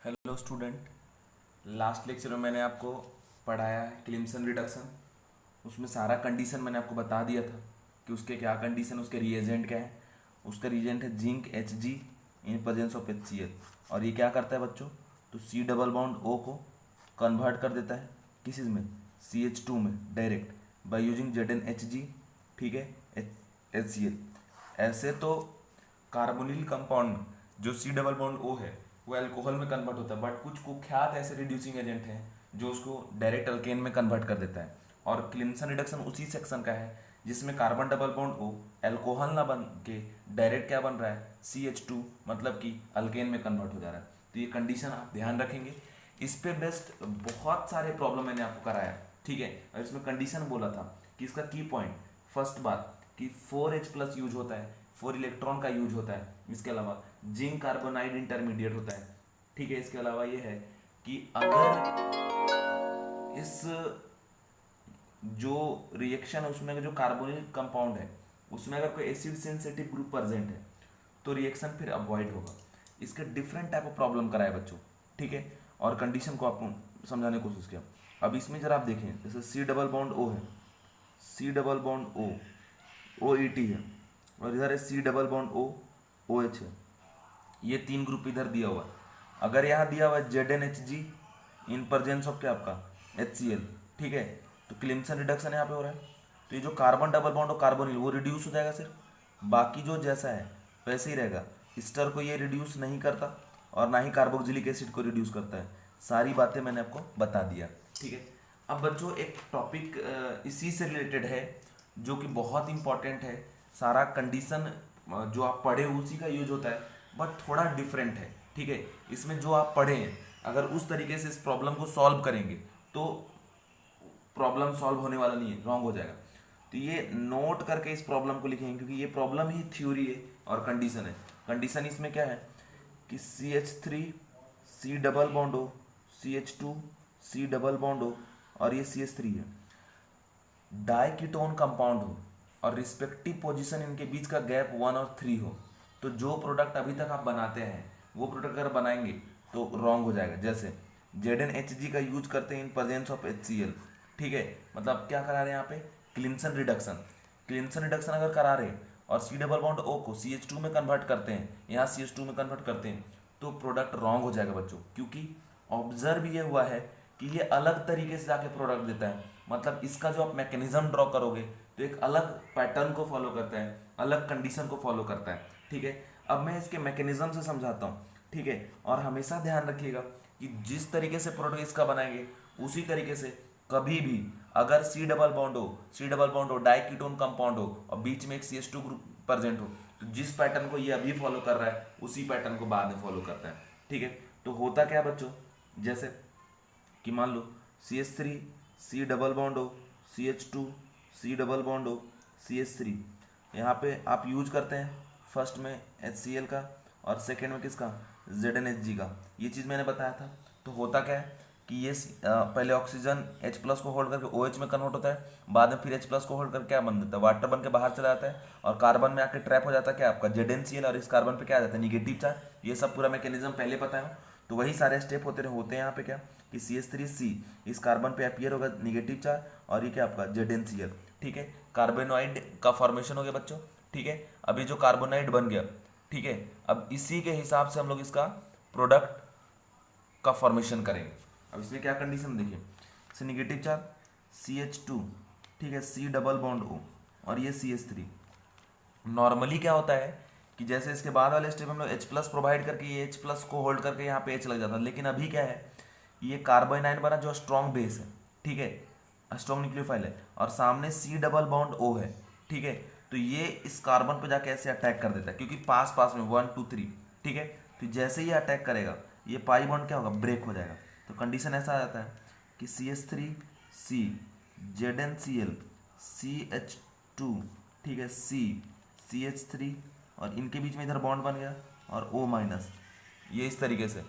Hello student. Last lecture में मैंने आपको पढ़ाया है क्लिम्सन रिडक्शन। उसमें सारा कंडीशन मैंने आपको बता दिया था कि उसके क्या कंडीशन, उसके रिएजेंट क्या है। उसका रिएजेंट है zinc Hg in presence of HCl। और ये क्या करता है बच्चों, तो C डबल बॉन्ड O को कन्वर्ट कर देता है किस चीज़ में, CH2 में डायरेक्ट बाय यूजिंग ZnHg। ठीक है, HCl। ऐसे तो कार्बोनिल कंपाउंड जो C डबल बॉन्ड O है वो अल्कोहल में कन्वर्ट होता है, बट कुछ कुख्यात ऐसे रिड्यूसिंग एजेंट हैं जो उसको डायरेक्ट अल्केन में कन्वर्ट कर देता है। और क्लिम्सन रिडक्शन उसी सेक्शन का है जिसमें carbon double bond O alcohol ना बन के डायरेक्ट क्या बन रहा है, CH2, मतलब कि अल्केन में कन्वर्ट हो जा रहा है। तो ये कंडीशन आप ध्यान रखेंगे। इस पे बेस्ड बहुत सारे प्रॉब्लम मैंने आपको कराया, ठीक है। और इसमें कंडीशन बोला था कि इसका की पॉइंट, फर्स्ट बात कि 4H प्लस यूज होता है, 4 इलेक्ट्रॉन का यूज होता है। इसके अलावा जिंक कार्बोनाइड इंटरमीडिएट होता है, ठीक है। इसके अलावा ये है कि अगर इस जो रिएक्शन है उसमें जो कार्बोनिल कंपाउंड है उसमें अगर कोई एसिड सेंसिटिव ग्रुप प्रेजेंट है तो रिएक्शन फिर अवॉइड होगा। इसके डिफरेंट टाइप ऑफ प्रॉब्लम कराए बच्चों, ठीक है। और कंडीशन को आपको समझाने की कोशिश किया। अब इसमें जरा आप देखें, जैसे सी डबल बॉन्ड ओ है, C double bond O, O E T है, और इधर है C double bond O, O H है। ये तीन ग्रुप इधर दिया हुआ है। अगर यहाँ दिया हुआ है ZnHg इन प्रेजेंस ऑफ क्या आपका HCl, ठीक है। तो क्लिम्सन रिडक्शन यहाँ पे हो रहा है। तो ये जो कार्बन डबल बॉन्ड और कार्बोनिल वो रिड्यूस हो जाएगा सिर्फ, बाकी जो जैसा है वैसे ही रहेगा। स्टर को ये रिड्यूस नहीं करता और ना ही कार्बोक्सिलिक एसिड को रिड्यूस करता है। सारी बातें मैंने आपको बता दिया, ठीक है। अब बच्चों एक टॉपिक इसी से रिलेटेड है जो कि बहुत इंपॉर्टेंट है। सारा कंडीशन जो आप पढ़े उसी का यूज होता है, बट थोड़ा डिफरेंट है, ठीक है। इसमें जो आप पढ़े हैं अगर उस तरीके से इस प्रॉब्लम को सॉल्व करेंगे तो प्रॉब्लम सॉल्व होने वाला नहीं है, रॉन्ग हो जाएगा। तो ये नोट करके इस प्रॉब्लम को लिखेंगे क्योंकि ये प्रॉब्लम ही थ्योरी है और कंडीशन है। कंडीशन इसमें क्या है कि CH3 C डबल बॉन्ड हो, CH2 C डबल बॉन्ड हो, और ये CH3 है, डाइकीटोन कंपाउंड हो और रिस्पेक्टिव पोजीशन इनके बीच का गैप 1 और 3 हो, तो जो प्रोडक्ट अभी तक आप बनाते हैं वो प्रोडक्ट अगर बनाएंगे तो रॉन्ग हो जाएगा। जैसे ZnHg का यूज करते हैं इन प्रेजेंस ऑफ HCl, ठीक है। मतलब क्या करा रहे हैं यहाँ पे, क्लिम्सन रिडक्शन। क्लिम्सन रिडक्शन अगर करा रहे हैं और C डबल बॉन्ड O को CH2 में कन्वर्ट करते हैं, यहाँ CH2 में कन्वर्ट करते हैं, तो प्रोडक्ट रॉन्ग हो जाएगा बच्चों। क्योंकि ऑब्जर्व ये हुआ है कि ये अलग तरीके से जाके प्रोडक्ट देता है। मतलब इसका जो आप मैकेनिज्म ड्रॉ करोगे तो एक अलग पैटर्न को फॉलो करता है, अलग कंडीशन को फॉलो करता है, ठीक है। अब मैं इसके मैकेनिज्म से समझाता हूँ, ठीक है। और हमेशा ध्यान रखिएगा कि जिस तरीके से प्रोडक्ट इसका बनाएंगे उसी तरीके से कभी भी अगर C डबल बॉन्ड हो, C डबल बॉन्ड हो, डाइकीटोन कंपाउंड हो और बीच में एक CH2 ग्रुप प्रेजेंट हो, तो जिस पैटर्न को ये अभी फॉलो कर रहा है उसी पैटर्न को बाद में फॉलो करता है, ठीक है। तो होता क्या बच्चों, जैसे कि मान लो CH3 C डबल बॉन्ड हो, CH2 C डबल बॉन्ड हो, CH3, यहाँ पे आप यूज करते हैं फर्स्ट में HCl का और सेकेंड में किसका, ZnHg का। ये चीज़ मैंने बताया था। तो होता क्या है कि ये पहले ऑक्सीजन H प्लस को होल्ड करके OH में कन्वर्ट होता है, बाद में फिर H प्लस को होल्ड करके क्या बन देता है, वाटर बन के बाहर चला जाता है और कार्बन में आके ट्रैप हो जाता है क्या आपका ZnCl, और इस कार्बन पे क्या आ जाता है, निगेटिव चार्ज। ये सब पूरा मैकेनिज्म पहले पता है। तो वही सारे स्टेप होते हैं यहाँ पे क्या कि CH3C इस कार्बन पे अपीयर होगा निगेटिव चार्ज और ये क्या आपका ZnCl, ठीक है। कार्बोनाइड का फॉर्मेशन हो गया बच्चों, ठीक है। अब ये जो कार्बोनाइड बन गया, ठीक है, अब इसी के हिसाब से हम लोग इसका प्रोडक्ट का फॉर्मेशन करेंगे। अब इसमें क्या कंडीशन देखिए, से निगेटिव चार्ज CH2, ठीक है, C डबल बॉन्ड O और ये CH3। नॉर्मली क्या होता है कि जैसे इसके बाद वाले स्टेप हम लोग H प्लस प्रोवाइड करके ये H प्लस को होल्ड करके यहाँ पे H लग जाता है, लेकिन अभी क्या है ये कार्बोनाइड बना जो स्ट्रॉन्ग बेस है, ठीक है, स्ट्रॉन्ग न्यूक्लियोफाइल है, और सामने C डबल बॉन्ड O है, ठीक है। तो ये इस कार्बन पे जाके ऐसे अटैक कर देता है क्योंकि पास पास में 1 2 3, ठीक है। तो जैसे ही अटैक करेगा ये पाई बॉन्ड क्या होगा, ब्रेक हो जाएगा। तो कंडीशन ऐसा आ जाता है कि CH3C ZnCl CH2, ठीक है, CH3, और इनके बीच में इधर बॉन्ड बन गया और O माइनस, ये इस तरीके से,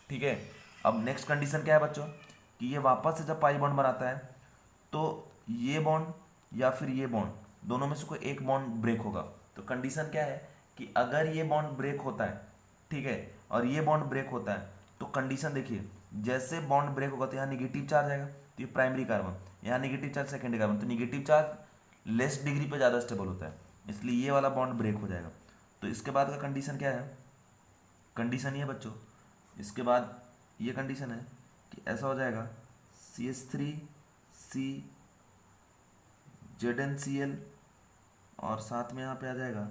ठीक है। अब नेक्स्ट कंडीशन क्या है बच्चों कि ये वापस से जब पाई बॉन्ड बनाता है तो ये बॉन्ड या फिर ये बॉन्ड दोनों में से कोई एक बॉन्ड ब्रेक होगा। तो कंडीशन क्या है कि अगर ये बॉन्ड ब्रेक होता है, ठीक है, और ये बॉन्ड ब्रेक होता है तो कंडीशन देखिए, जैसे बॉन्ड ब्रेक होगा तो यहाँ निगेटिव चार्ज आएगा, तो ये प्राइमरी कार्बन, यहाँ निगेटिव चार्ज सेकेंडरी कार्बन, तो निगेटिव चार्ज लेस डिग्री पे ज़्यादा स्टेबल होता है, इसलिए ये वाला बॉन्ड ब्रेक हो जाएगा। तो इसके बाद का कंडीशन क्या है, कंडीशन ये बच्चों, इसके बाद ये कंडीशन है कि ऐसा हो जाएगा CH3 ZnCl, और साथ में यहाँ पे आ जाएगा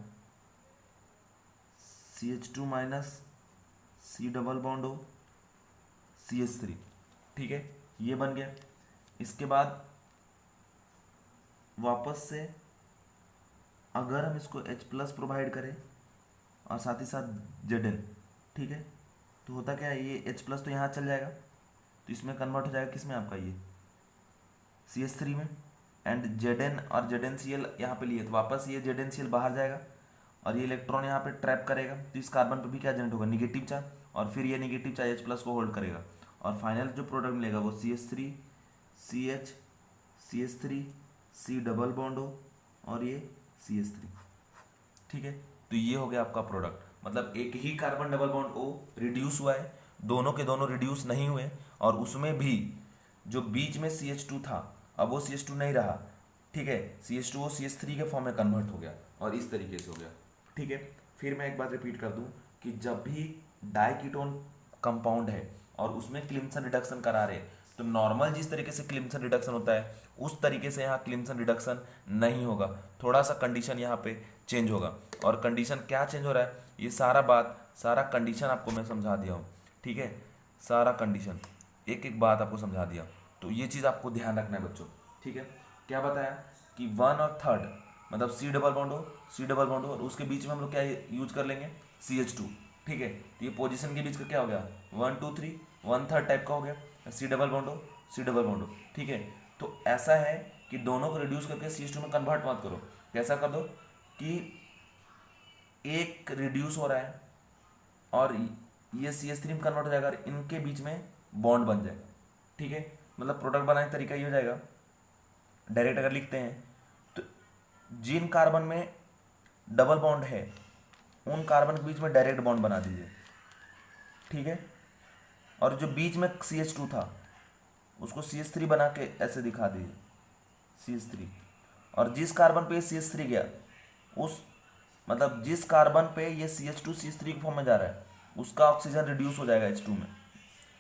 CH2 minus C double bond O CH3। ठीक है, ये बन गया। इसके बाद वापस से अगर हम इसको H+ प्रोवाइड करें और साथ ही साथ Zn, ठीक है, तो होता क्या है, ये H+ तो यहाँ चल जाएगा, तो इसमें कन्वर्ट हो जाएगा किसमें, आपका ये CH3 में, एंड Zn और ZnCl यहाँ पे लिए, तो वापस ये ZnCl बाहर जाएगा और ये इलेक्ट्रॉन यहाँ पे ट्रैप करेगा, तो इस कार्बन पे भी क्या जनरेट होगा, निगेटिव चार्ज, और फिर ये निगेटिव चार्ज H+ को होल्ड करेगा, और फाइनल जो प्रोडक्ट मिलेगा वो CH3 CH CH3 C double bond O और ये CH3। ठीक है, तो ये हो गया आपका प्रोडक्ट, मतलब एक ही carbon double bond O reduce हुआ है, दोनों के दोनों रिड्यूस नहीं हुए, और उसमें भी जो बीच में CH2 था अब वो CH2 नहीं रहा, ठीक है, CH2 CH3 के फॉर्म में कन्वर्ट हो गया, और इस तरीके से हो गया। ठीक है, फिर मैं एक बात रिपीट कर दूं कि जब भी डाइकीटोन कंपाउंड है और उसमें क्लिम्सन रिडक्शन करा रहे, तो नॉर्मल जिस तरीके से क्लिम्सन रिडक्शन होता है उस तरीके से यहाँ क्लिम्सन रिडक्शन नहीं होगा, थोड़ा सा कंडीशन यहाँ पे चेंज होगा। और कंडीशन क्या चेंज हो रहा है, ये सारा कंडीशन आपको मैं समझा दिया हूँ। ठीक है, सारा कंडीशन एक एक बात आपको समझा दिया, तो ये चीज़ आपको ध्यान रखना है बच्चों। ठीक है, क्या बताया कि 1 और 3 मतलब C डबल बॉन्ड हो, C डबल बॉन्ड हो, और उसके बीच में हम लोग क्या यूज कर लेंगे, CH2। ठीक है, तो ये पोजीशन के बीच का क्या हो गया, 1 2 3 1/3 टाइप का हो गया, C डबल बॉन्ड हो, C डबल बॉन्ड हो। ठीक है, तो ऐसा है कि दोनों को रिड्यूस करके CH2 में कन्वर्ट मत करो, कैसा कर दो कि एक रिड्यूस हो रहा है और ये CH3 में कन्वर्ट हो जाएगा और इनके बीच में बॉन्ड बन जाएगा। ठीक है, मतलब प्रोडक्ट बनाने का तरीका ये हो जाएगा, डायरेक्ट अगर लिखते हैं तो जिन कार्बन में डबल बॉन्ड है उन कार्बन के बीच में डायरेक्ट बॉन्ड बना दीजिए। ठीक है, और जो बीच में CH2 था उसको CH3 बना के ऐसे दिखा दीजिए, CH3, और जिस कार्बन पे CH3 गया उस मतलब जिस कार्बन पे ये CH2 CH3 के फॉर्म में जा रहा है उसका ऑक्सीजन रिड्यूस हो जाएगा H2 में।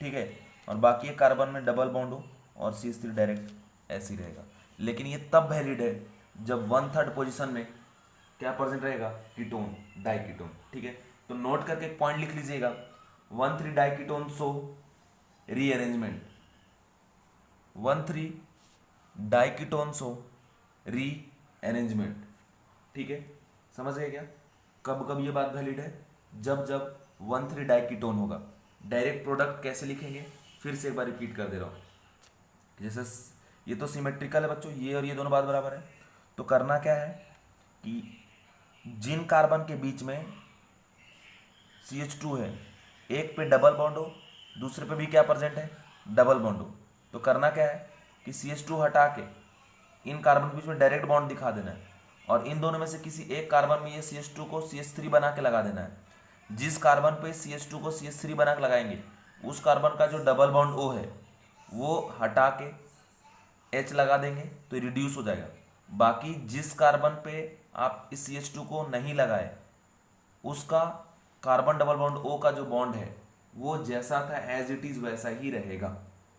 ठीक है, और बाकी एक कार्बन में डबल बॉन्ड हो और CH3 डायरेक्ट ऐसे ही रहेगा। लेकिन ये तब वैलिड है जब 1/3 पोजीशन में क्या प्रेजेंट रहेगा, कीटोन, डाइकीटोन। ठीक है, तो नोट करके एक पॉइंट लिख लीजिएगा, 1,3 डाइकीटोन सो रीअरेंजमेंट, 1,3 डाइकीटोन सो रीअरेंजमेंट। ठीक है, समझ गए क्या, कब कब ये बात वैलिड है, जब जब 1,3 डाइकीटोन होगा। डायरेक्ट प्रोडक्ट कैसे लिखेंगे, फिर से एक बार रिपीट कर दे रहा हूँ, जैसे ये तो सिमेट्रिकल है बच्चों, ये और ये दोनों बात बराबर है, तो करना क्या है कि जिन कार्बन के बीच में CH2 है, एक पे डबल बॉन्ड हो दूसरे पे भी क्या प्रेजेंट है, डबल बॉन्ड हो, तो करना क्या है कि CH2 हटा के इन कार्बन के बीच में डायरेक्ट बॉन्ड दिखा देना है, और इन दोनों में से किसी एक कार्बन में ये CH2 को CH3 बना के लगा देना है। जिस कार्बन पे CH2 को CH3 बना के लगाएंगे उस कार्बन का जो डबल बॉन्ड O है वो हटा के H लगा देंगे तो रिड्यूस हो जाएगा। बाकी जिस कार्बन पे आप इस CH2 को नहीं लगाए उसका कार्बन डबल बॉन्ड O का जो बॉन्ड है वो जैसा था एज इट इज वैसा ही रहेगा।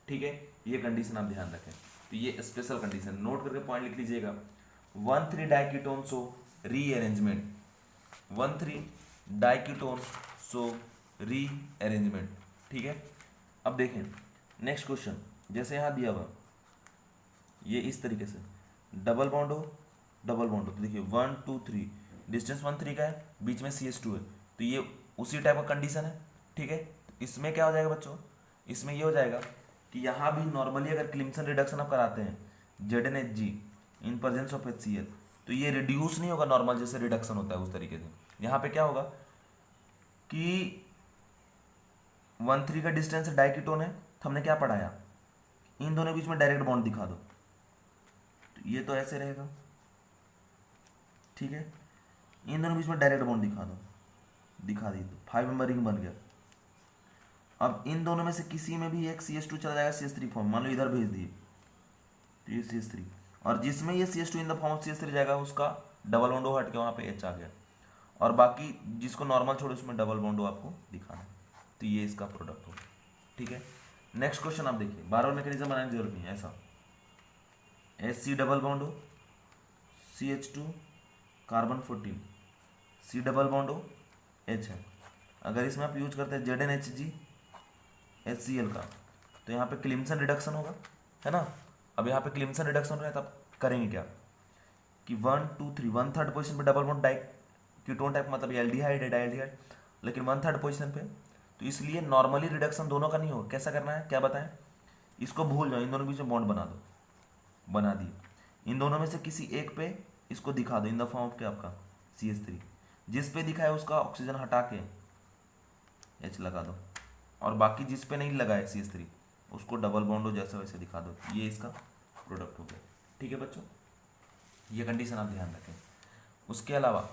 ठीक है, ये कंडीशन आप ध्यान रखें, तो ये स्पेशल कंडीशन नोट करके पॉइंट लिख लीजिएगा, 1,3 डाइकीटोन सो रीअरेंजमेंट, 1,3 डाइकीटोन सो रीअरेंजमेंट। ठीक है, अब देखें नेक्स्ट क्वेश्चन, जैसे यहाँ दिया हुआ ये इस तरीके से डबल बॉन्ड हो, डबल बॉन्ड हो, तो देखिए 1 2 3 डिस्टेंस 1 3 का है, बीच में CH2 है, तो ये उसी टाइप का कंडीशन है। ठीक है, तो इसमें क्या हो जाएगा बच्चों, इसमें ये हो जाएगा कि यहाँ भी नॉर्मली अगर क्लिम्सन रिडक्शन आप कराते हैं ZnHg in presence of HCl, तो ये रिड्यूस नहीं होगा नॉर्मल जैसे रिडक्शन होता है उस तरीके से। यहाँ पे क्या होगा कि 1,3 का डिस्टेंस डाइकीटोन है, तो हमने क्या पढ़ाया, इन दोनों के बीच में डायरेक्ट बॉन्ड दिखा दो, तो ये तो ऐसे रहेगा। ठीक है, इन दोनों के बीच में डायरेक्ट बॉन्ड दिखा दो, दिखा दी, तो 5 मेंबर रिंग बन गया। अब इन दोनों में से किसी में भी एक CH2 चला जाएगा CH3 फॉर्म, मान लो इधर भेज दिए तो ये CH3, और जिसमें ये CH2 in the form of CH3 जाएगा उसका डबल बॉन्ड हट के वहाँ पे H आ गया, और बाकी जिसको नॉर्मल छोड़े उसमें डबल बॉन्ड आपको दिखाना है। तो ये इसका प्रोडक्ट होगा। ठीक है, नेक्स्ट क्वेश्चन आप देखिए, बार बार मैकेनिज्म बनाने की जरूरत नहीं है। ऐसा Hc डबल बॉन्ड हो, CH2 carbon 14, C double bond हो, H है। अगर इसमें आप यूज करते हैं ZnHg HCl का, तो यहाँ पे क्लिम्सन रिडक्शन होगा, है ना। अब यहाँ पे क्लिम्सन रिडक्शन हो रहा है, तब करेंगे क्या कि 1 2 3 1/3 पोजीशन पे double bond diketone type, मतलब एल्डिहाइड है डाइल्डिहाइड, लेकिन 1/3 पोजीशन पे, तो इसलिए नॉर्मली रिडक्शन दोनों का नहीं होगा। कैसा करना है क्या बताएं, इसको भूल जाओ, इन दोनों के बीच में बॉन्ड बना दो, बना दिए। इन दोनों में से किसी एक पे इसको दिखा दो इन द फॉर्म ऑफ क्या आपका CH3, जिस पे दिखा है उसका ऑक्सीजन हटा के H लगा दो, और बाकी जिस पे नहीं लगा है CH3 उसको डबल बॉन्ड हो जैसे वैसे दिखा दो। ये इसका प्रोडक्ट हो गया। ठीक है बच्चों, ये कंडीशन आप ध्यान रखें। उसके अलावा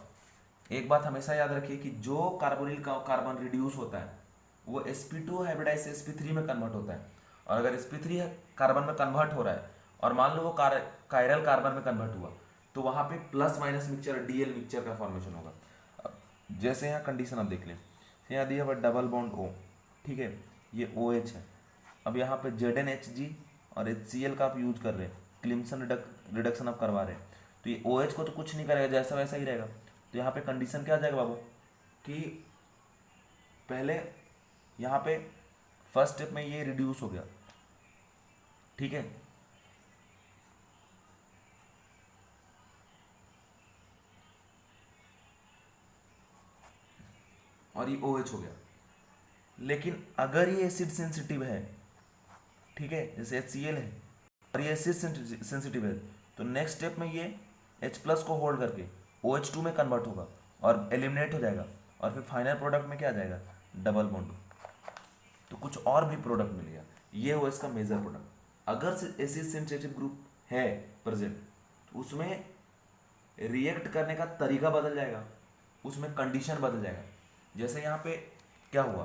एक बात हमेशा याद रखिए कि जो कार्बोनिल का कार्बन रिड्यूस होता है वो sp2 हाइब्रिडाइज से sp3 में कन्वर्ट होता है, और अगर sp3 कार्बन में कन्वर्ट हो रहा है और मान लो वो कायरल कार्बन में कन्वर्ट हुआ, तो वहाँ पे plus minus mixture DL mixture का फॉर्मेशन होगा। अब जैसे यहाँ कंडीशन आप देख लें, यहाँ दिया हुआ डबल बॉन्ड O, ठीक है, ये OH है। अब यहाँ पे ZnHg और HCl का आप यूज कर रहे हैं, क्लिम्सन रिडक्शन आप करवा रहे हैं, तो ये OH को तो कुछ नहीं करेगा, जैसा वैसा ही रहेगा। तो यहाँ पे कंडीशन क्या आ जाएगा बाबू कि पहले यहाँ पे फर्स्ट स्टेप में ये रिड्यूस हो गया, ठीक है, और ये OH हो गया। लेकिन अगर ये एसिड सेंसिटिव है, ठीक है, जैसे HCl है और ये एसिड सेंसिटिव है, तो नेक्स्ट स्टेप में ये H प्लस को होल्ड करके OH2 में कन्वर्ट होगा और एलिमिनेट हो जाएगा, और फिर फाइनल प्रोडक्ट में क्या आ जाएगा, डबल बॉन्ड, तो कुछ और भी प्रोडक्ट मिलेगा। ये हो इसका मेजर प्रोडक्ट। अगर एसिड सेंसिटिव ग्रुप है प्रेजेंट, तो उसमें रिएक्ट करने का तरीका बदल जाएगा, उसमें कंडीशन बदल जाएगा। जैसे यहाँ पे क्या हुआ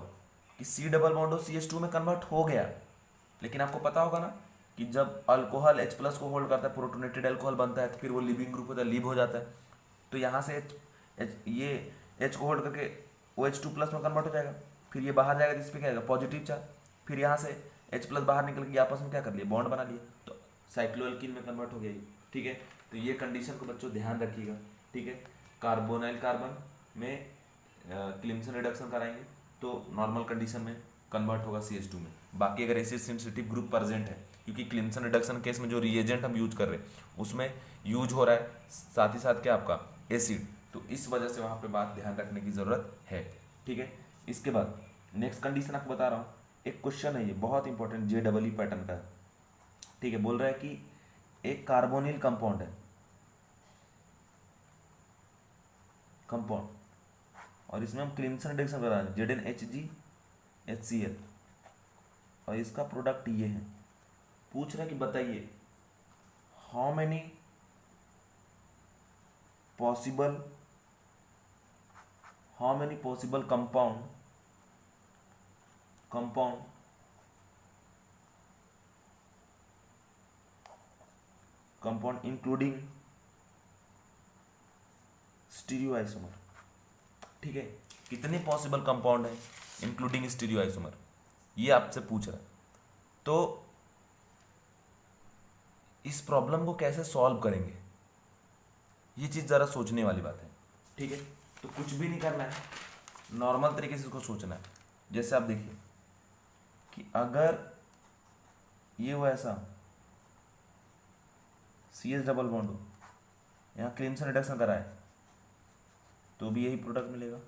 कि C डबल बॉन्ड हो CH2 में कन्वर्ट हो गया, लेकिन आपको पता होगा ना कि जब अल्कोहल H प्लस को होल्ड करता है, प्रोटोनेटेड अल्कोहल बनता है, तो फिर वो लिविंग ग्रुप होता है, लिव हो जाता है। तो यहाँ से ये H को होल्ड करके OH2 प्लस में कन्वर्ट हो जाएगा, फिर ये बाहर जाएगा, जिस पे क्या आएगा, पॉजिटिव चार्ज, फिर यहाँ से H प्लस बाहर निकल के आपस में क्या कर लिया, बॉन्ड बना लिया, तो साइक्लोएल्कीन में कन्वर्ट हो गया ये। ठीक है, तो ये कंडीशन को बच्चों ध्यान रखिएगा। ठीक है, कार्बोनाइल कार्बन में क्लिम्सन रिडक्शन कराएंगे तो नॉर्मल कंडीशन में कन्वर्ट होगा CH2 में। बाकी अगर एसिड सेंसिटिव ग्रुप प्रेजेंट है, क्योंकि क्लिम्सन रिडक्शन केस में जो रिएजेंट हम यूज कर रहे हैं उसमें यूज हो रहा है साथ ही साथ क्या आपका एसिड, तो इस वजह से वहाँ पे बात ध्यान रखने की ज़रूरत है। ठीक है, इसके बाद नेक्स्ट कंडीशन आपको बता रहा हूँ, एक क्वेश्चन है ये बहुत इंपॉर्टेंट, JEE पैटर्न का है। ठीक है, बोल रहा है कि एक कार्बोनिल कंपाउंड है, कंपाउंड, और इसमें हम क्लिम्सन रिडक्शन कर रहे हैं ZnHg HCl, और इसका प्रोडक्ट ये है। पूछ रहा है कि बताइए how many possible compound including stereoisomer. ठीक है, कितने पॉसिबल कंपाउंड है इंक्लूडिंग स्टीरियोआइसोमर, ये आपसे पूछ रहा है। तो इस प्रॉब्लम को कैसे सॉल्व करेंगे, ये चीज़ ज़रा सोचने वाली बात है। ठीक है, तो कुछ भी नहीं करना है, नॉर्मल तरीके से इसको सोचना है। जैसे आप देखिए कि अगर ये हो ऐसा CH डबल बॉन्ड हो, यहाँ क्लिम्सन रिडक्शन कराए, तो भी यही प्रोडक्ट मिलेगा।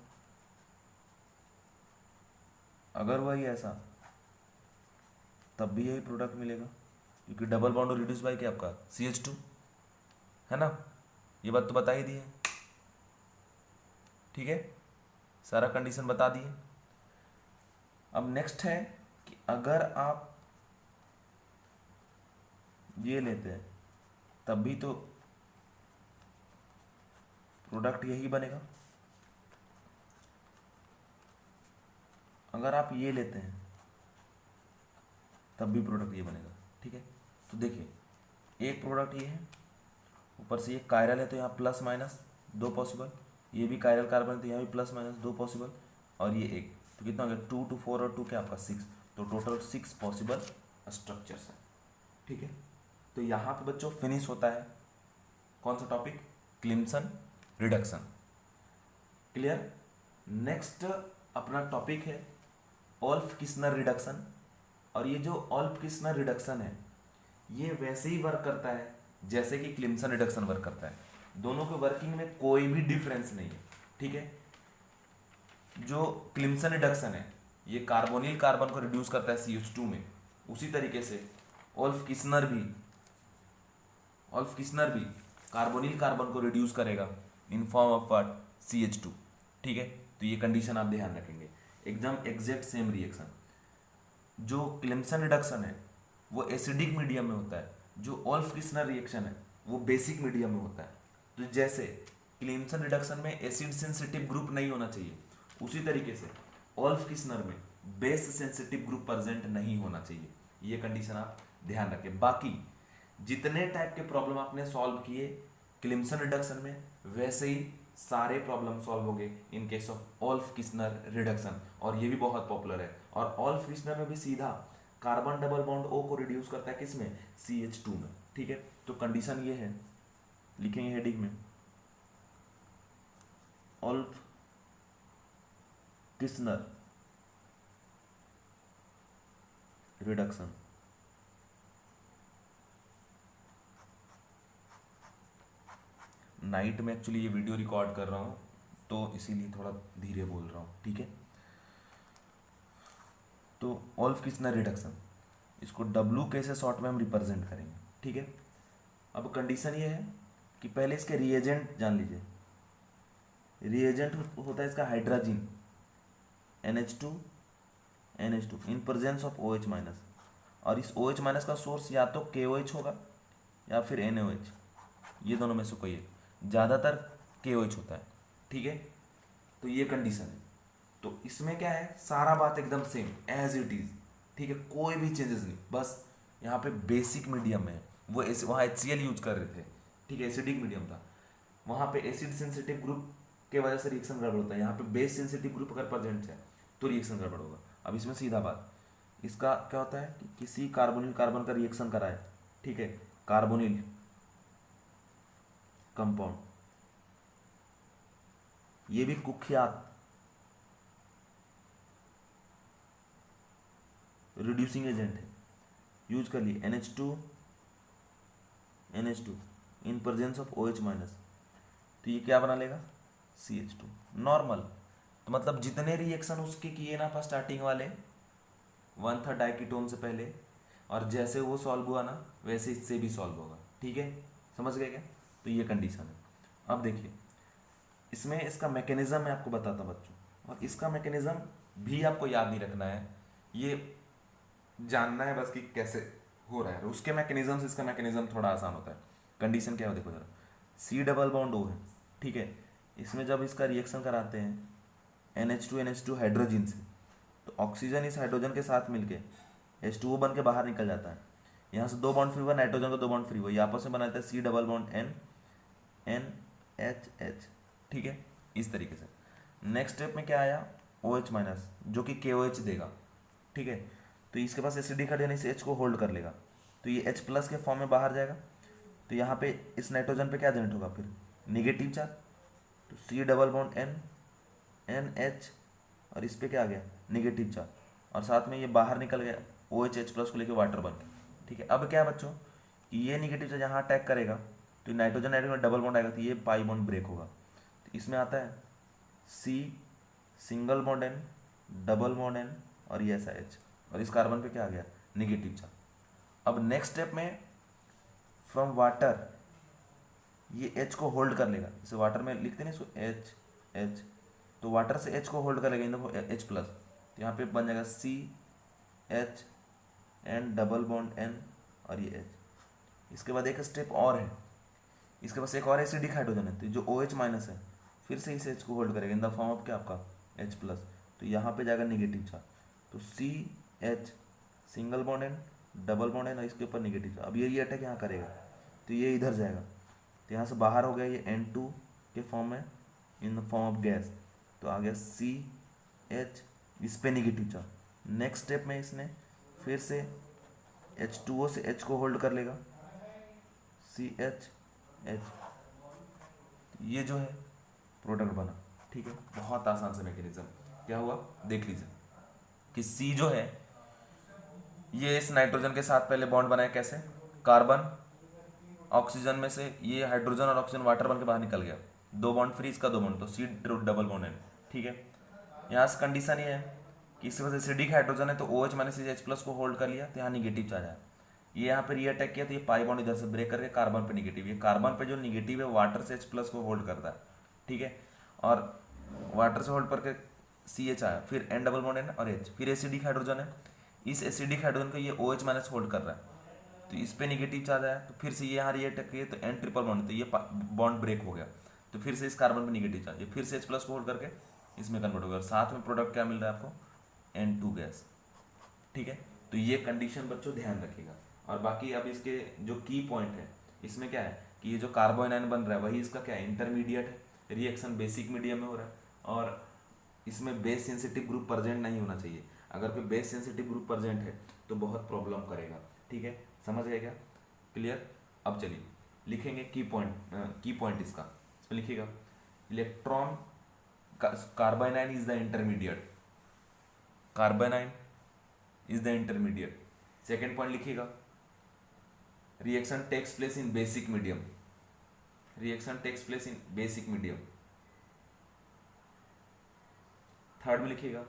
अगर वही ऐसा, तब भी यही प्रोडक्ट मिलेगा, क्योंकि डबल बॉन्ड रिड्यूस बाय क्या आपका CH2, है ना, ये बात तो बता ही दी है। ठीक है, सारा कंडीशन बता दिए। अब नेक्स्ट है कि अगर आप ये लेते हैं तब भी तो प्रोडक्ट यही बनेगा। अगर आप ये लेते हैं तब भी प्रोडक्ट ये बनेगा। ठीक है, तो देखिए एक प्रोडक्ट ये है, ऊपर से ये कायरल है तो यहाँ प्लस माइनस दो पॉसिबल, ये भी कायरल कार्बन है तो यहाँ भी प्लस माइनस दो पॉसिबल, और ये एक, तो कितना हो गया 2 to 4 और 2 क्या आपका 6, तो टोटल 6 पॉसिबल स्ट्रक्चर्स हैं। ठीक है, तो यहाँ पे बच्चों फिनिश होता है कौन सा टॉपिक, क्लिम्सन रिडक्शन। क्लियर। नेक्स्ट अपना टॉपिक है ओल्फ किस्नर रिडक्शन, और ये जो ओल्फ किस्नर रिडक्शन है ये वैसे ही वर्क करता है जैसे कि क्लिम्सन रिडक्शन वर्क करता है, दोनों के वर्किंग में कोई भी डिफरेंस नहीं है। ठीक है, जो क्लिम्सन रिडक्शन है ये कार्बोनिल कार्बन को रिड्यूस करता है CH2 में, उसी तरीके से ओल्फ किस्नर भी कार्बोनिल कार्बन को रिड्यूस करेगा in form of what, CH2। ठीक है, तो ये कंडीशन आप ध्यान रखेंगे, एकदम एग्जैक्ट सेम रिएक्शन। जो क्लिम्सन रिडक्शन है वो एसिडिक मीडियम में होता है, जो ओल्फ किस्नर रिएक्शन है वो बेसिक मीडियम में होता है। तो जैसे क्लिम्सन रिडक्शन में एसिड सेंसिटिव ग्रुप नहीं होना चाहिए, उसी तरीके से ओल्फ किस्नर में बेस सेंसिटिव ग्रुप प्रेजेंट नहीं होना चाहिए। ये कंडीशन आप ध्यान रखें। बाकी जितने टाइप के प्रॉब्लम आपने सॉल्व किए क्लिम्सन रिडक्शन में, वैसे ही सारे प्रॉब्लम सॉल्व हो गए in case of Wolff Kishner reduction, और ये भी बहुत पॉपुलर है। और ओल्फ किस्नर में भी सीधा कार्बन डबल बॉन्ड O को रिड्यूस करता है किसमें, CH2 में। ठीक है, तो कंडीशन ये है, लिखेंगे हेडिंग में ओल्फ किस्नर रिडक्शन। नाइट में एक्चुअली ये वीडियो रिकॉर्ड कर रहा हूँ तो इसीलिए थोड़ा धीरे बोल रहा हूँ। ठीक है, तो ओल्फ किस्नर रिडक्शन, इसको WK से शॉर्ट में हम रिप्रेजेंट करेंगे। ठीक है, अब कंडीशन ये है कि पहले इसके रिएजेंट जान लीजिए। रिएजेंट होता है इसका hydrogen NH2 in presence of OH minus, और इस OH माइनस का सोर्स या तो KOH होगा या फिर NaOH, ये दोनों में से कोई है, ज़्यादातर KOH होता है। ठीक है, तो ये कंडीशन है। तो इसमें क्या है, सारा बात एकदम सेम एज इट इज। ठीक है, कोई भी चेंजेस नहीं, बस यहाँ पे बेसिक मीडियम है, वो वहाँ HCl यूज कर रहे थे। ठीक है, एसिडिक मीडियम था, वहाँ पे एसिड सेंसिटिव ग्रुप के वजह से रिएक्शन गड़बड़ होता है, यहाँ पे बेस सेंसिटिव ग्रुप अगर प्रेजेंट है तो रिएक्शन गड़बड़ होगा। अब इसमें सीधा बात, इसका क्या होता है कि किसी कार्बोनिल कार्बन का रिएक्शन कराए, ठीक है, कार्बोनिल कंपाउंड, ये भी कुख्यात रिड्यूसिंग एजेंट है, यूज कर लिए NH2 in presence of OH minus, तो ये क्या बना लेगा, CH2 नॉर्मल। तो मतलब जितने रिएक्शन उसके किए ना फर्स्ट स्टार्टिंग वाले 1/3 डाइकीटोन से पहले, और जैसे वो सॉल्व हुआ ना वैसे इससे भी सॉल्व होगा। ठीक है, समझ गए क्या, तो ये कंडीशन है। अब देखिए इसमें इसका मैकेनिज्म मैं आपको बताता बच्चों, और इसका मैकेनिज्म भी आपको याद नहीं रखना है, ये जानना है बस कि कैसे हो रहा है। उसके मैकेनिज्म से इसका मैकेनिज्म थोड़ा आसान होता है। कंडीशन क्या है देखो जरा, C डबल बॉन्ड O है। ठीक है, इसमें जब इसका रिएक्शन कराते हैं NH2 हाइड्रोजन से, तो ऑक्सीजन इस हाइड्रोजन के साथ मिलके H2O बन के बाहर निकल जाता है। यहाँ से दो बॉन्ड फ्री हुआ, नाइट्रोजन का दो बॉन्ड फ्री हुआ, ये आपस में बनाता है C डबल बॉन्ड NH। ठीक है, इस तरीके से। नेक्स्ट स्टेप में क्या आया, OH माइनस जो कि KOH देगा। ठीक है, तो इसके पास एसिडिक हाइड्रोजन इस H को होल्ड कर लेगा, तो ये H प्लस के फॉर्म में बाहर जाएगा। तो यहाँ पे इस नाइट्रोजन पे क्या जनरेट होगा फिर, निगेटिव चार्ज, तो C डबल बॉन्ड NH, और इस पे क्या आ गया, निगेटिव चार्ज, और साथ में ये बाहर निकल गया OH H प्लस को लेकर वाटर बन गया। ठीक है, अब क्या है बच्चों कि ये निगेटिव चार्ज यहाँ अटैक करेगा तो नाइट्रोजन नाइट्रोजन डबल बॉन्ड आएगा, तो ये पाई बॉन्ड ब्रेक होगा। तो इसमें आता है C single bond N double bond N, और ये ऐसा H, और इस कार्बन पे क्या आ गया, निगेटिव चार्ज। अब नेक्स्ट स्टेप में फ्रॉम वाटर ये H को होल्ड कर लेगा, जैसे वाटर में लिखते नहीं इसको H, तो वाटर से H को होल्ड करेगा इन दो H प्लस, तो यहाँ पे बन जाएगा CH N double bond N, और ये H। इसके बाद एक स्टेप और है, इसके पास एक और एसिडिक हाइड्रोजन है, तो जो OH माइनस है फिर से इस H को होल्ड करेगा इन द फॉर्म ऑफ क्या आपका H प्लस, तो यहाँ पे जाएगा निगेटिव चार्ज, तो CH single bond N, double bond N, और इसके ऊपर निगेटिव चार्ज। अब ये अटैक यहाँ करेगा तो ये इधर जाएगा, तो यहाँ से बाहर हो गया ये N2 के फॉर्म में, in the form of gas, तो आ गया CH, इस पे निगेटिव चार्ज। नेक्स्ट स्टेप में इसने फिर से H2O से H को होल्ड कर लेगा, CH, ये जो है प्रोडक्ट बना। ठीक है, बहुत आसान से मैकेनिज्म। क्या हुआ देख लीजिए कि C जो है ये इस नाइट्रोजन के साथ पहले बॉन्ड बनाया, कैसे, कार्बन ऑक्सीजन में से ये हाइड्रोजन और ऑक्सीजन वाटर बन के बाहर निकल गया, दो बॉन्ड फ्री, इसका दो बॉन्ड, तो C डबल बॉन्ड है। ठीक है, यहाँ से कंडीशन ये है कि इसके पास एसिडिक हाइड्रोजन है तो OH माइनस H प्लस को होल्ड कर लिया, तो यहाँ निगेटिव चार्ज आया। ये यहाँ पर ये अटैक किया तो ये पाई बॉन्ड इधर से ब्रेक करके कार्बन पे निगेटिव, ये कार्बन पे जो निगेटिव है वाटर से H प्लस को होल्ड करता है। ठीक है, और वाटर से होल्ड करके CH आया, फिर N डबल बॉन्ड N और H, फिर एसिडिक हाइड्रोजन है, इस एसिडिक हाइड्रोजन को ये OH माइनस होल्ड कर रहा है, तो इस पे निगेटिव चार्ज आया, तो फिर से ये यहाँ ये अटैक किए तो N ट्रिपल बॉन्ड, तो ये बॉन्ड ब्रेक हो गया, तो फिर से इस कार्बन पे निगेटिव चार्ज, ये फिर से H प्लस को होल्ड करके इसमें कन्वर्ट हो गया, और साथ में प्रोडक्ट क्या मिल रहा है आपको, N2 गैस। ठीक है, तो ये कंडीशन बच्चों ध्यान रखिएगा। और बाकी अब इसके जो की पॉइंट है इसमें क्या है कि ये जो कार्बोनाइन बन रहा है वही इसका क्या है, इंटरमीडिएट है, रिएक्शन बेसिक मीडियम में हो रहा है, और इसमें बेस सेंसिटिव ग्रुप प्रेजेंट नहीं होना चाहिए। अगर कोई बेस सेंसिटिव ग्रुप प्रेजेंट है तो बहुत प्रॉब्लम करेगा। ठीक है, समझ गए क्या, क्लियर। अब चलिए लिखेंगे की पॉइंट इसका, इसमें लिखिएगा electron, carbanion is the intermediate, carbanion is the intermediate. Second point लिखिएगा reaction takes place in basic medium, reaction takes place in basic medium. Third में लिखिएगा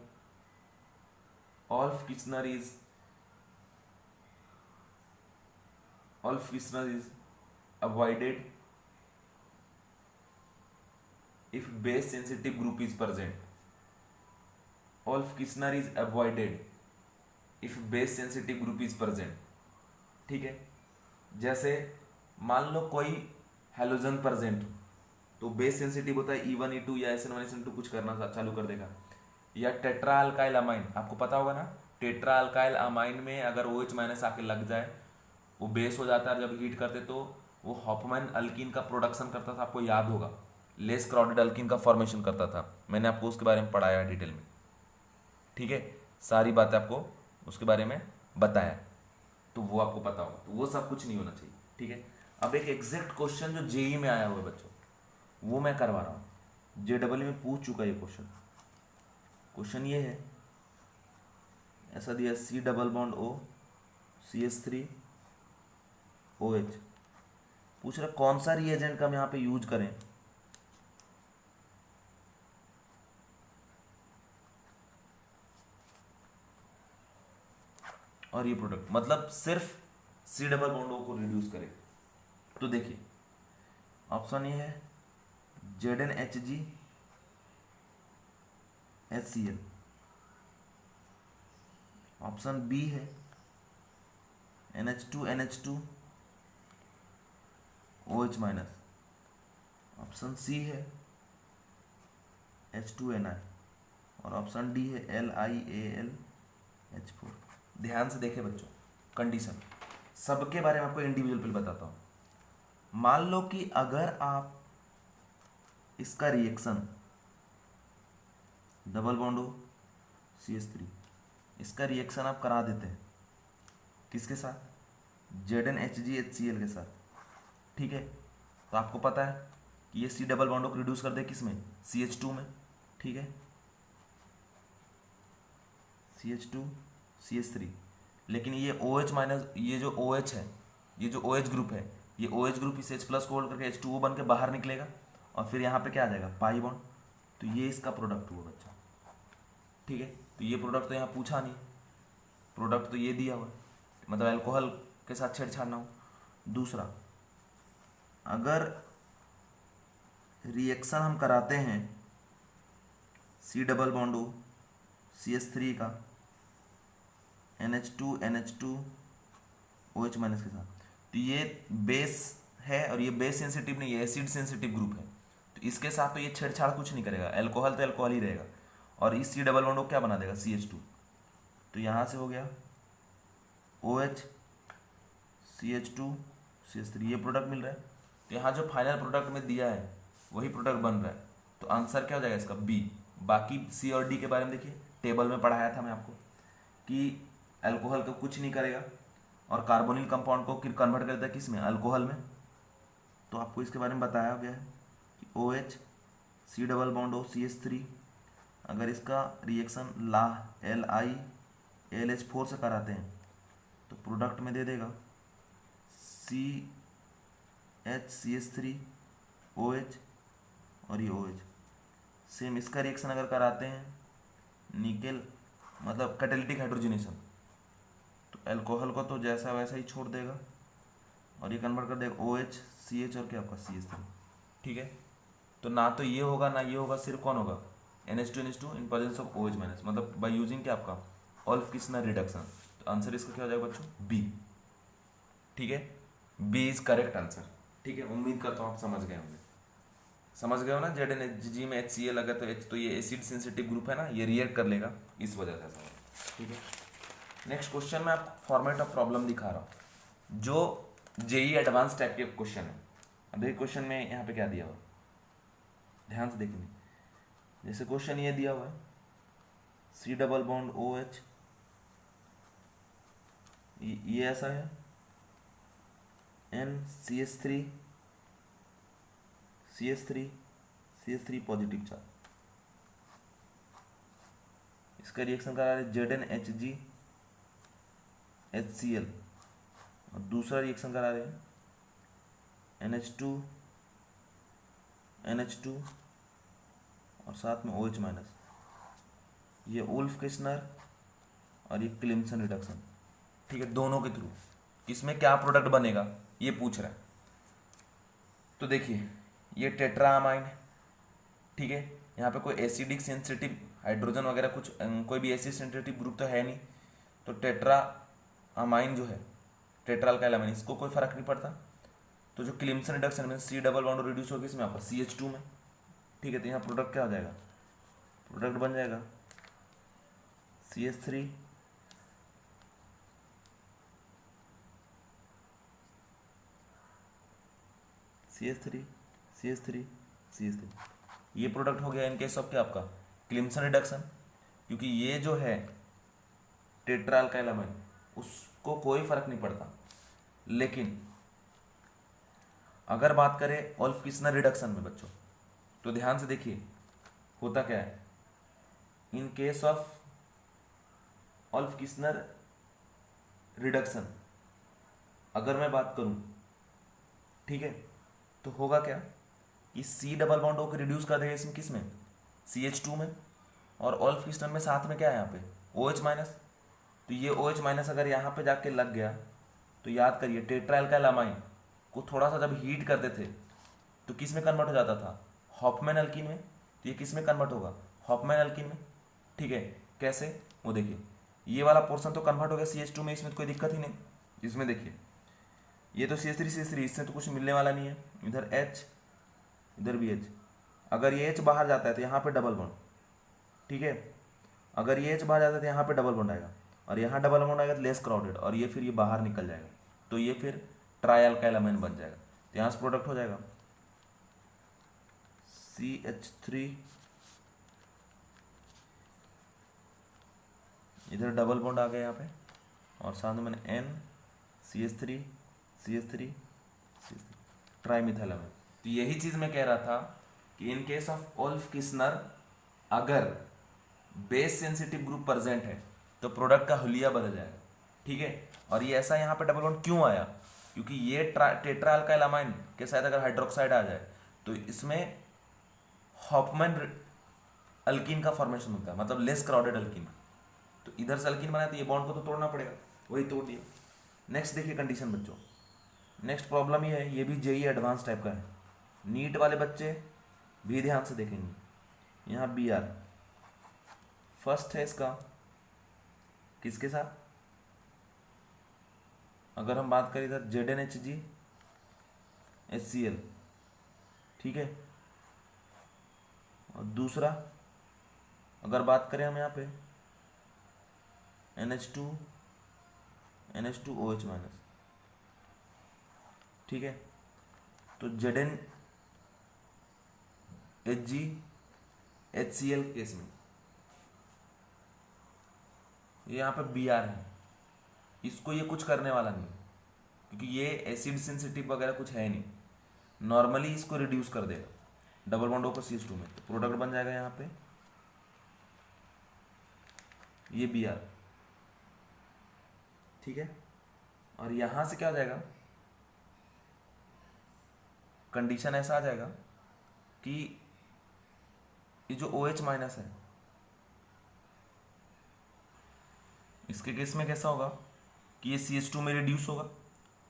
Wolff Kishner is avoided if base sensitive group is present, Wolff Kishner is avoided if base sensitive group is present. ठीक है, जैसे मान लो कोई halogen present हो तो base sensitive होता है E1 E2 या SN1 SN2 कुछ करना चालू कर देगा, या टेट्रा अल्काइल अमाइन, आपको पता होगा ना, टेट्रा अल्काइल अमाइन में अगर OH माइनस आके लग जाए वो बेस हो जाता है, जब हीट करते तो वो हॉफमैन अल्कीन का प्रोडक्शन करता था, आपको याद होगा, लेस क्राउडेड अल्कीन का फॉर्मेशन करता था, मैंने आपको उसके बारे में पढ़ाया डिटेल में। ठीक है, सारी बातें आपको उसके बारे में बताया, तो वो आपको पता होगा, तो वो सब कुछ नहीं होना चाहिए। ठीक है, अब एक एग्जैक्ट क्वेश्चन जो JEE में आया हुआ है बच्चों, वो मैं करवा रहा हूँ, JEE में पूछ चुका है ये क्वेश्चन ये है, ऐसा दिया C double bond O CH3 OH, पूछ रहा कौन सा रिएजेंट का हम यहाँ पे यूज करें, और ये प्रोडक्ट मतलब सिर्फ C डबल बॉन्ड O को रिड्यूस करे। तो देखिए ऑप्शन ये है ZnHg HCl, ऑप्शन बी है NH2 NH2 OH minus, option C है H2Ni, और ऑप्शन डी है LiAlH4। ध्यान से देखें बच्चों कंडीशन, सबके बारे में आपको इंडिविजुअल पे बताता हूँ। मान लो कि अगर आप इसका रिएक्शन डबल बॉन्ड हो CH3, इसका रिएक्शन आप करा देते हैं किसके साथ, ZnHg HCl के साथ। ठीक है, तो आपको पता है कि ये C डबल बॉन्ड को रिड्यूस कर दे किस में, CH2 में। ठीक है, CH2 CH3, लेकिन ये OH माइनस, ये जो OH है, ये जो OH ग्रुप है, ये OH ग्रुप इस H प्लस को होल्ड करके H2O बन के बाहर निकलेगा, और फिर यहाँ पे क्या आ जाएगा पाई बॉन्ड, तो ये इसका प्रोडक्ट हुआ बच्चा। ठीक है, तो ये प्रोडक्ट तो यहाँ पूछा नहीं, प्रोडक्ट तो ये दिया हुआ, मतलब अल्कोहल के साथ छेड़छाड़ ना हो। दूसरा, अगर रिएक्शन हम कराते हैं C double bond O CH3 का NH2 NH2 OH माइनस के साथ, तो ये बेस है और ये बेस सेंसिटिव नहीं है, एसिड सेंसिटिव ग्रुप है, तो इसके साथ तो ये छेड़छाड़ कुछ नहीं करेगा, अल्कोहल तो अल्कोहल ही रहेगा, और इस C डबल बॉन्ड को क्या बना देगा CH2, तो यहाँ से हो गया OH CH2 CH3 ये प्रोडक्ट मिल रहा है। तो यहाँ जो फाइनल प्रोडक्ट में दिया है वही प्रोडक्ट बन रहा है, तो आंसर क्या हो जाएगा इसका बी। बाकी सी और डी के बारे में देखिए, टेबल में पढ़ाया था मैं आपको कि अल्कोहल को कुछ नहीं करेगा और कार्बोनिल कंपाउंड को कन्वर्ट करता है किस में, अल्कोहल में। तो आपको इसके बारे में बताया गया है कि OH C double bond O CH3 अगर इसका रिएक्शन LiAlH4 से कराते हैं तो प्रोडक्ट में दे देगा CH3OH और ये OH। सेम इसका रिएक्शन अगर कराते हैं निकेल मतलब कैटालिटिक हाइड्रोजनेशन, तो अल्कोहल को तो जैसा वैसा ही छोड़ देगा और ये कन्वर्ट कर देगा OH CH और क्या आपका CH3। ठीक है, तो ना तो ये होगा ना ये होगा, सिर्फ कौन होगा NH2NH2 in presence of OH minus, मतलब बाय यूजिंग क्या आपका ऑल्फ किसनर रिडक्शन। तो आंसर इसका क्या हो जाएगा बच्चों बी। ठीक है, बी इज करेक्ट आंसर। ठीक है, उम्मीद करता हूँ आप समझ गए होंगे। समझ गए हो ना, ZnHG में HCl लगा तो H, तो ये एसिड सेंसिटिव ग्रुप है ना, ये रिएक्ट कर लेगा, इस वजह से ऐसा है। ठीक है, नेक्स्ट क्वेश्चन में आपको फॉर्मेट ऑफ प्रॉब्लम दिखा रहा हूँ जो जेई एडवांस टाइप के क्वेश्चन है। अब देखिए क्वेश्चन में यहाँ पे क्या दिया हुआ, ध्यान से देखेंगे। जैसे क्वेश्चन ये दिया हुआ है C डबल बॉन्ड OH, ये ऐसा है NCH3 पॉजिटिव चार्ज, इसका रिएक्शन करा रहे ZnHG HCl और दूसरा रिएक्शन करा रहे हैं NH2 और साथ में OH माइनस, ये उल्फ किस्नर और ये क्लिम्सन रिडक्शन। ठीक है, दोनों के थ्रू इसमें क्या प्रोडक्ट बनेगा ये पूछ रहा है। तो देखिए ये टेट्रामाइन है। ठीक है, यहाँ पे कोई एसिडिक सेंसिटिव हाइड्रोजन वगैरह कुछ कोई भी एसिड सेंसिटिव ग्रुप तो है नहीं, तो टेट्रा अमाइन जो है टेट्राल्काइल अमाइन, इसको कोई फर्क नहीं पड़ता। तो जो क्लिम्सन रिडक्शन में C डबल बॉन्ड रिड्यूस होगी इसमें आपका CH2 में। ठीक है, तो यहाँ प्रोडक्ट क्या हो जाएगा, प्रोडक्ट बन जाएगा CH3 CH3 CH3 CH3। ये प्रोडक्ट हो गया इन केस ऑफ क्या आपका क्लिम्सन रिडक्शन, क्योंकि ये जो है टेट्राल्काइल अमाइन उसको कोई फर्क नहीं पड़ता। लेकिन अगर बात करें ऑल्फ किस्नर रिडक्शन में बच्चों, तो ध्यान से देखिए होता क्या है। In case of Wolff Kishner reduction अगर मैं बात करूं, ठीक है, तो होगा क्या कि C डबल बॉन्ड को रिड्यूस कर देगा इसमें किस में CH2 में, और ऑल्फ किस्नर में साथ में क्या है यहाँ पे OH माइनस। तो ये OH माइनस अगर यहाँ पे जाके लग गया तो याद करिए टेट्राल्काइल अमाइन को थोड़ा सा जब हीट करते थे तो किस में कन्वर्ट हो जाता था, हॉफमैन अल्कीन में। तो ये किस में कन्वर्ट होगा, हॉफमैन अल्कीन में। ठीक है, कैसे वो देखिए, ये वाला पोर्शन तो कन्वर्ट हो गया CH2 में, इसमें तो कोई दिक्कत ही नहीं। इसमें देखिए ये तो CH3 इससे तो कुछ मिलने वाला नहीं है, इधर H इधर भी H। अगर ये H बाहर जाता है तो यहाँ पे डबल बॉन्ड। ठीक है, अगर ये H बाहर जाता है तो यहाँ पे डबल बॉन्ड आएगा, और यहाँ डबल बॉन्ड आएगा तो लेस क्राउडेड, और ये फिर ये बाहर निकल जाएगा, तो ये फिर ट्राइअल्काइल अमाइन बन जाएगा। तो यहाँ से प्रोडक्ट हो जाएगा CH3, इधर डबल बॉन्ड आ गया यहाँ पे, और साथ में मैंने N CH3 ट्राइमिथाइल अमाइन। तो यही चीज मैं कह रहा था कि इन केस ऑफ ऑल्फ किस्नर अगर बेस सेंसिटिव ग्रुप प्रेजेंट है तो प्रोडक्ट का हुलिया बदल जाएगा। ठीक है, और ये ऐसा यहाँ पे डबल बॉन्ड क्यों आया, क्योंकि ये टेट्रा अल्काइल अमाइन के साथ अगर हाइड्रोक्साइड आ जाए तो इसमें हॉफमैन अल्कीन का फॉर्मेशन होता है, मतलब लेस क्राउडेड अल्कीन। तो इधर से अल्कीन बनाया तो ये बॉन्ड को तो तोड़ना पड़ेगा, वही तोड़ दिया। नेक्स्ट देखिए कंडीशन बच्चों, नेक्स्ट प्रॉब्लम ये है, ये भी जेई एडवांस टाइप का है, नीट वाले बच्चे भी ध्यान से देखेंगे। यहाँ BR फर्स्ट है इसका किसके साथ, अगर हम बात करें इधर ZnHG HCl। ठीक है, और दूसरा अगर बात करें हम यहाँ पे NH2 NH2OH माइनस। ठीक है, तो ZnHgHCl केस में ये यहाँ पे Br है, इसको ये कुछ करने वाला नहीं क्योंकि ये एसिड सेंसिटिव वगैरह कुछ है नहीं, नॉर्मली इसको रिड्यूस कर देगा डबल बॉन्ड होकर CH2 में, तो प्रोडक्ट बन जाएगा यहाँ पे ये Br। ठीक है, और यहां से क्या हो जाएगा, कंडीशन ऐसा आ जाएगा कि ये जो OH माइनस है इसके केस में कैसा होगा कि ये CH2 में रिड्यूस होगा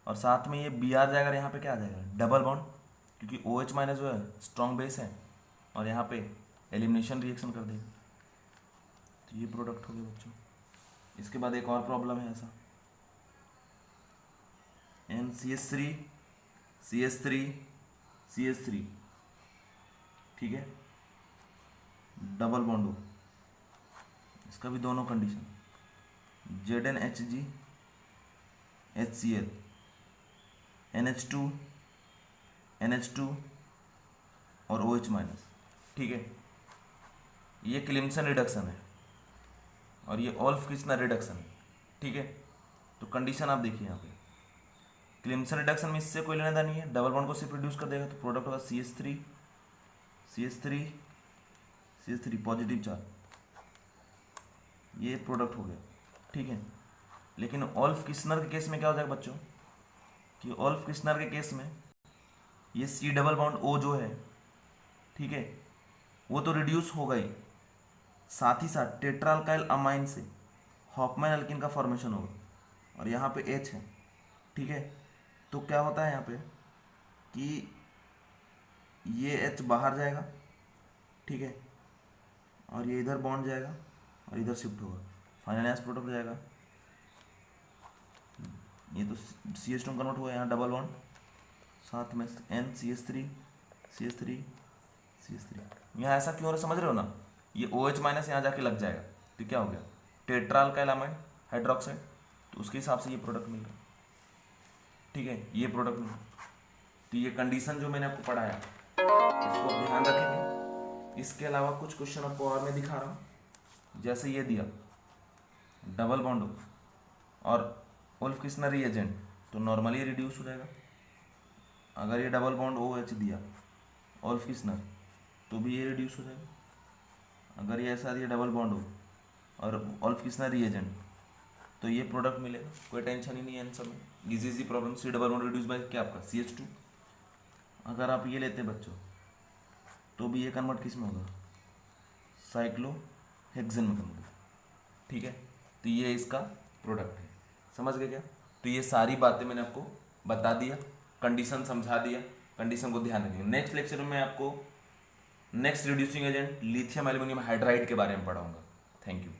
और साथ में ये Br जाएगा, यहाँ पे क्या आ जाएगा डबल बॉन्ड, क्योंकि OH माइनस जो है स्ट्रॉन्ग बेस है और यहाँ पे एलिमिनेशन रिएक्शन कर देगा, तो ये प्रोडक्ट हो गया बच्चों। इसके बाद एक और प्रॉब्लम है ऐसा, NCH3 CH3 CH3, ठीक है, डबल बॉन्ड हो, इसका भी दोनों कंडीशन ZnHg HCl NH2 और OH माइनस। ठीक है, ये क्लिम्सन रिडक्शन है और ये ओल्फ किर्चनर रिडक्शन है। ठीक है, तो कंडीशन आप देखिए यहाँ पे, क्लिम्सन रिडक्शन में इससे कोई लेना देना नहीं है, डबल बॉन्ड को सिर्फ रिड्यूस कर देगा, तो प्रोडक्ट होगा CH3 पॉजिटिव चार्ज, ये प्रोडक्ट हो गया। ठीक है, लेकिन ओल्फ किर्चनर के केस में क्या हो जाएगा बच्चों कि ओल्फ किर्चनर के केस में ये C डबल बॉन्ड O जो है, ठीक है, वो तो रिड्यूस होगा ही, साथ ही साथ टेट्राल्काइल अमाइन से हॉफमैन अल्किन का फॉर्मेशन होगा और यहाँ पे H है। ठीक है, तो क्या होता है यहाँ पे कि ये H बाहर जाएगा, ठीक है, और ये इधर बॉन्ड जाएगा और इधर शिफ्ट होगा, फाइनल एस प्रोडक्ट हो जाएगा। ये तो CH2 कन्वर्ट हुआ, यहाँ डबल बॉन्ड, साथ में NCH3 CH3 यहाँ ऐसा क्यों हो रहा है समझ रहे हो ना, ये OH माइनस यहाँ जाके लग जाएगा, तो क्या हो गया टेट्राल्काइल अमाइन हाइड्रोक्साइड, तो उसके हिसाब से ये प्रोडक्ट मिल रहा है। ठीक है, ये प्रोडक्ट मिल रहा है, तो ये कंडीशन जो मैंने आपको पढ़ाया इसको आप ध्यान रखेंगे। इसके अलावा कुछ क्वेश्चन आपको और मैं दिखा रहा हूँ, जैसे ये दिया डबल बॉन्ड हो और ओल्फ किर्चनर रिएजेंट, तो नॉर्मली रिड्यूस हो जाएगा। अगर ये डबल बॉन्ड OH दिया ओल्फ किर्चनर तो भी ये रिड्यूस हो जाएगा। अगर ये ऐसा दिया डबल बॉन्ड हो और ओल्फ किर्चनर रिएजेंट, तो ये प्रोडक्ट मिलेगा, कोई टेंशन ही नहीं है इन सब में, easy problem. C double bond reduce by क्या आपका CH2। अगर आप ये लेते बच्चों तो भी ये कन्वर्ट किस में होगा साइक्लोहेक्सेन में कन्वर्ट। ठीक है, तो ये इसका प्रोडक्ट है, समझ गए क्या। तो ये सारी बातें मैंने आपको बता दिया, कंडीशन समझा दिया, कंडीशन को ध्यान रखिए। नेक्स्ट लेक्चर में मैं आपको next reducing agent lithium aluminium hydride के बारे में पढ़ाऊंगा। Thank you.